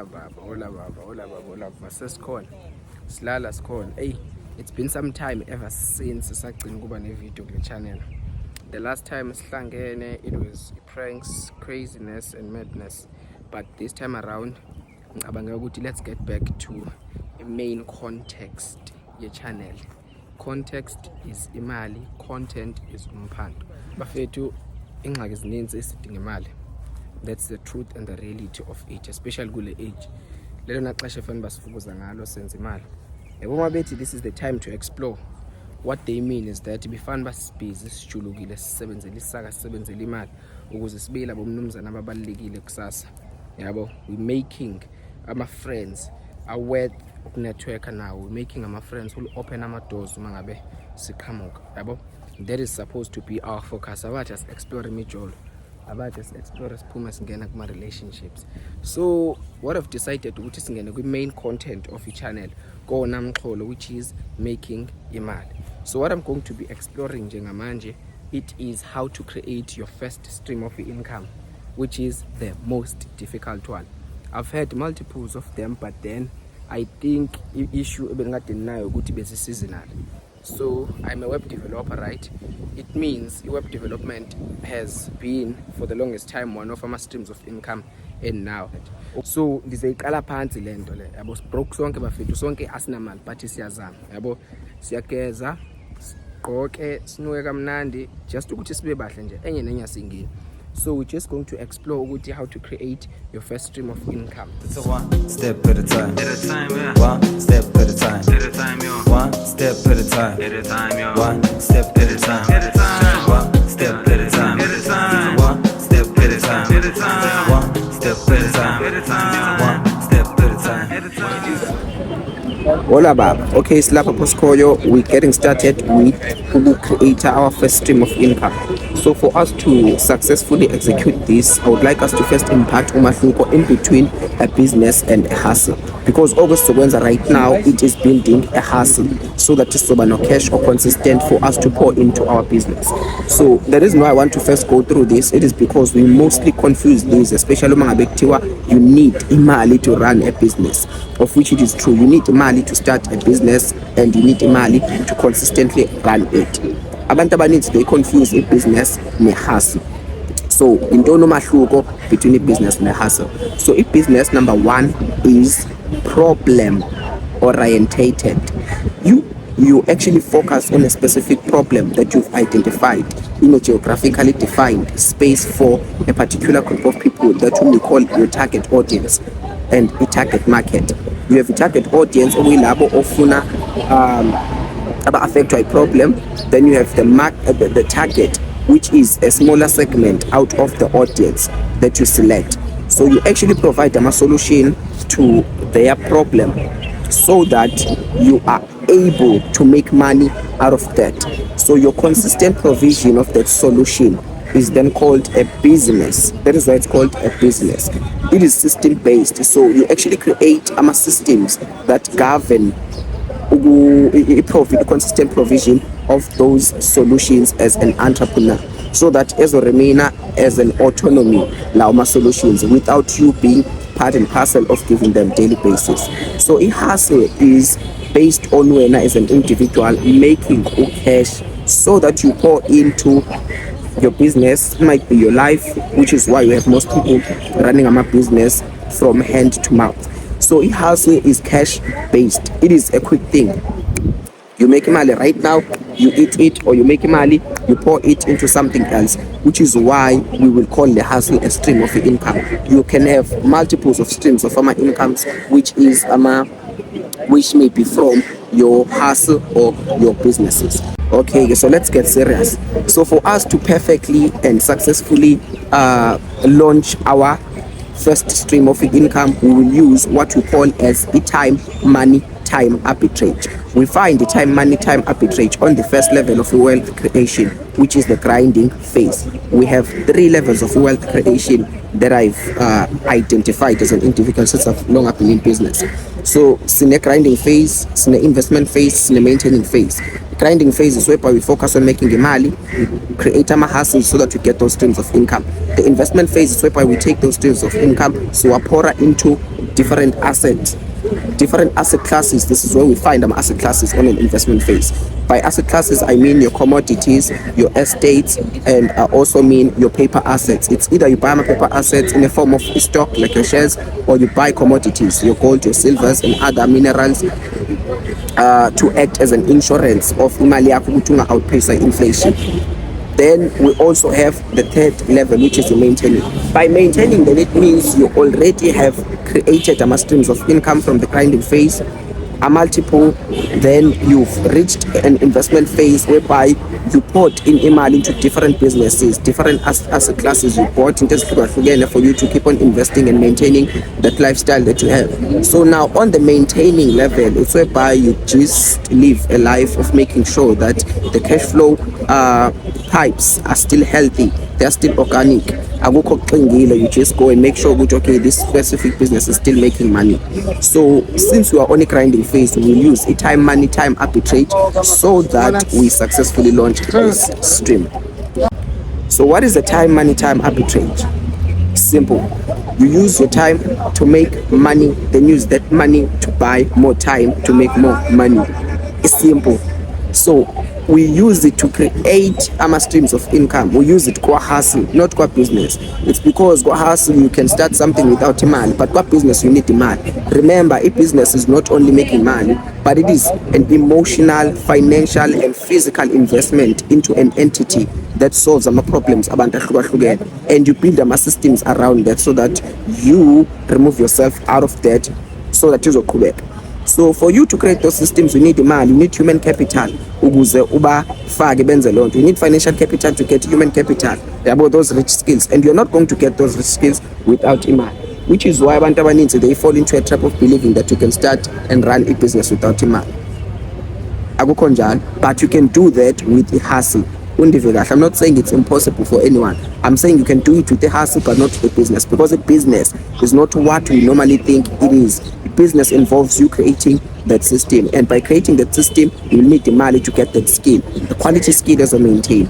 baba sesikhona silala sikhona. Hey, it's been some time ever since sagcina kuba ne-video kule channel. The last time sihlangene it was pranks, craziness and madness, but this time around ngicabanga ukuthi let's get back to the main context ye channel. Context is imali, content is umphando. Bafethu ingxaki ezininzi esidinga imali. That's the truth and the reality of it, especially kule age. Lelo naxesha efanele basifukuza ngalo senze imali. Yabo mabethi this is the time to explore. What they mean is that befana basibhizi sijulukile sisebenzele isaka sisebenzele imali ukuze sibeyila bomnumzana ababalekile kusasa. Yabo, we making ama friends aware of network now. We making ama friends who open ama doors uma ngabe siqhamuka. Yabo, that is supposed to be our focus. About just exploring mijolo. About just explore siphume singena kuma relationships. So what I've decided ukuthi singene kwi main content of the channel kona mxholo, which is making imali. So what I'm going to be exploring njengamanje, it is how to create your first stream of income, which is the most difficult one. I've had multiples of them, but then I think issue ebengade nayo ukuthi bese seasonal. So I'm a web developer, right? It means web development has been for the longest time one of our streams of income, and now so ndizayiqala phansi lento le yabo, broke sonke bafethu sonke asinamali but siyazama yabo, siyageza sigqoke sinuke kamnandi just ukuthi sibe bahle nje enye nenye singini. So we're just going to explore how to create your first stream of income. It's a one step at a time. At a time, yeah. One step at a time. At a time, yo. One step at a time. At a time, yo. One step at a time. At a time. One step at a time. At a time. One step at a time. At a time. One step at a time. At a time. One step at a time. At a time. Hola bab. Okay, Slapper Postcoyo, we're getting started with Google Creator, our first stream of income. So for us to successfully execute this, I would like us to first impart umahluko in between a business and a hustle. Because August Sobenza right now, it is building a hustle so that it's no cash or consistent for us to pour into our business. So the reason why I want to first go through this, it is because we mostly confuse this, especially among Abektiwa, you need imali to run a business, of which it is true. You need imali to start a business and you need imali to consistently run it. Abantu abaninzi they confuse a business ne hustle. So intoni umahluko between a business and a hustle? So a business, number one, is problem orientated. You actually focus on a specific problem that you've identified in a geographically defined space for a particular group of people that we call your target audience and a target market. You have a target audience oyilabo ofuna affected by a problem. Then you have the target, which is a smaller segment out of the audience that you select. So you actually provide them a solution to their problem so that you are able to make money out of that. So your consistent provision of that solution is then called a business. That is why it's called a business. It is system based. So you actually create systems that govern a consistent provision of those solutions as an entrepreneur, so that as a remainder as an autonomy lauma solutions without you being part and parcel of giving them daily basis. So a hustle is based on when as an individual making cash so that you pour into your business. It might be your life, which is why you have most people running a business from hand to mouth. So a hustle is cash based. It is a quick thing. You make money right now, you eat it, or you make money, you pour it into something else, which is why we will call the hustle a stream of income. You can have multiples of streams of incomes, which may be from your hustle or your businesses. Okay, so let's get serious. So for us to perfectly and successfully launch our first stream of income, we will use what we call as a time money time arbitrage. We find the time money time arbitrage on the first level of wealth creation, which is the grinding phase. We have 3 levels of wealth creation that I've identified as an individual since I've long been in business. So sine grinding phase, sine investment phase, sine maintaining phase. Grinding phase is whereby we focus on making imali, we create hustles so that we get those streams of income. The investment phase is whereby we take those streams of income, so we pour into different asset classes. This is where we find asset classes on an investment phase. By asset classes, I mean your commodities, your estates, and I also mean your paper assets. It's either you buy my paper assets in the form of stock, like your shares, or you buy commodities, your gold, your silvers, and other minerals, to act as an insurance of imali yakho ukuthi unga-outpace inflation. Then we also have the third level, which is the maintaining. By maintaining, then it means you already have created streams of income from the grinding phase, a multiple. Then you've reached an investment phase whereby you put in imali into different businesses, different asset classes. You bought into for you to keep on investing and maintaining that lifestyle that you have. So now on the maintaining level, it's whereby you just live a life of making sure that the cash flow pipes are still healthy, they're still organic. You just go and make sure that, okay, this specific business is still making money. So since we are on a grinding phase, we use a time money time arbitrage so that we successfully launch this stream. So what is the time money time arbitrage? Simple. You use your time to make money, then use that money to buy more time to make more money. It's simple. So we use it to create streams of income. We use it kwa hustle, not kwa business. It's because kwa hustle you can start something without demand, but kwa business you need demand. Remember, a business is not only making money, but it is an emotional, financial, and physical investment into an entity that solves problems abantu ahlukahlukene, and you build systems around that so that you remove yourself out of that so that you uzoqhubeka. So for you to create those systems, you need imali, you need human capital ukuze ubafake benze lonto. You need financial capital to get human capital, about those rich skills, and you're not going to get those rich skills without imali, which is why abantu abaninzi they fall into a trap of believing that you can start and run a business without imali. Akukho njalo, but you can do that with a hustle. I'm not saying it's impossible for anyone. I'm saying you can do it with a hustle but not with a business, because a business is not what we normally think it is. A business involves you creating that system, and by creating that system you will need the money to get that skill. The quality skill is maintained.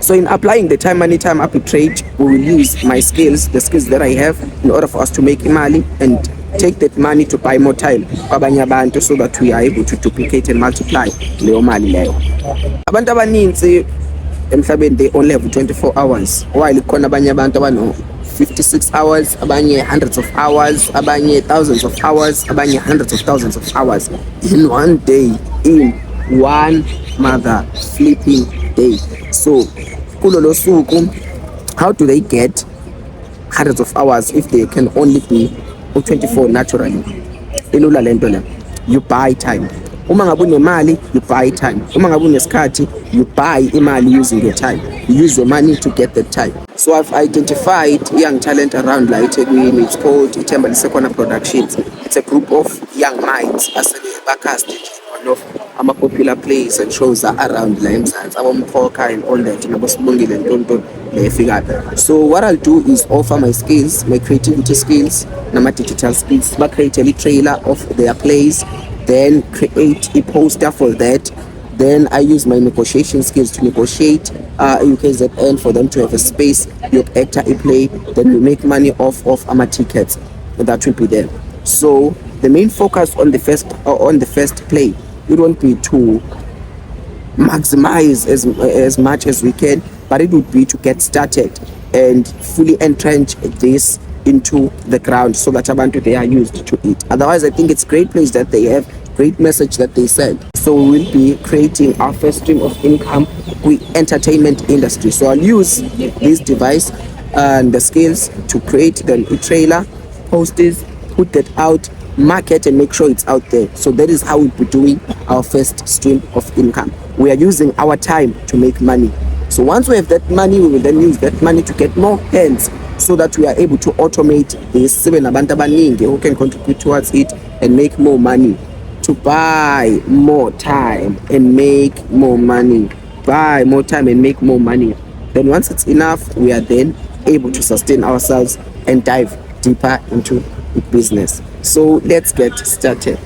So in applying the time money time arbitrage, we will use my skills, the skills that I have, in order for us to make money and take that money to buy more time kwabanye abantu, so that we are able to duplicate and multiply leyo mali leyo. Abantu abaninzi emhlabeni they only have 24 hours, while khona abanye abantu abano 56 hours, abanye hundreds of hours, abanye thousands of hours, abanye hundreds of thousands of hours in one day, in one mother flipping day. So kulolo suku, how do they get hundreds of hours if they can only be 24 naturally? Ilula lento le. You buy time. Uma ngabe unemali, you buy time. Uma ngabe unesikhathi, you buy imali using your time. You use your money to get that time. So I've identified young talent around la eThekwini. It's called Ithemba Lisekhona Productions. It's a group of young minds asele bacasted one of popular plays and shows are around la eMzansi, aboMkhokha and all that, nabosibongile and tonto lefika. So what I'll do is offer my skills, my creativity skills, nama digital skills, but create a trailer of their plays, then create a poster for that. Then I use my negotiation skills to negotiate UKZN for them to have a space, your actor, a play. Then we make money off of our tickets that will be there. So the main focus on the first play, it won't be to maximize as much as we can, but it would be to get started and fully entrench this into the ground so that abantu they are used to it. Otherwise, I think it's great place that they have, great message that they send. So we will be creating our first stream of income with entertainment industry. So I'll use this device and the skills to create then a trailer, posters, put that out, market and make sure it's out there. So that is how we'll be doing our first stream of income. We are using our time to make money. So once we have that money, we will then use that money to get more hands so that we are able to automate this who can contribute towards it and make more money, to buy more time and make more money, buy more time and make more money. Then once it's enough, we are then able to sustain ourselves and dive deeper into the business. So let's get started.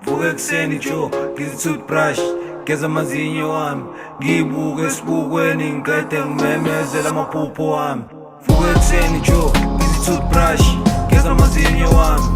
vuka ekuseni jo ngizi-toothbrush geza amazinyo wami ngiyibuke esibukweni ngiqede ngimemezela amaphupho wami vuka ekuseni jo ngizi-toothbrush geza amazinyo wami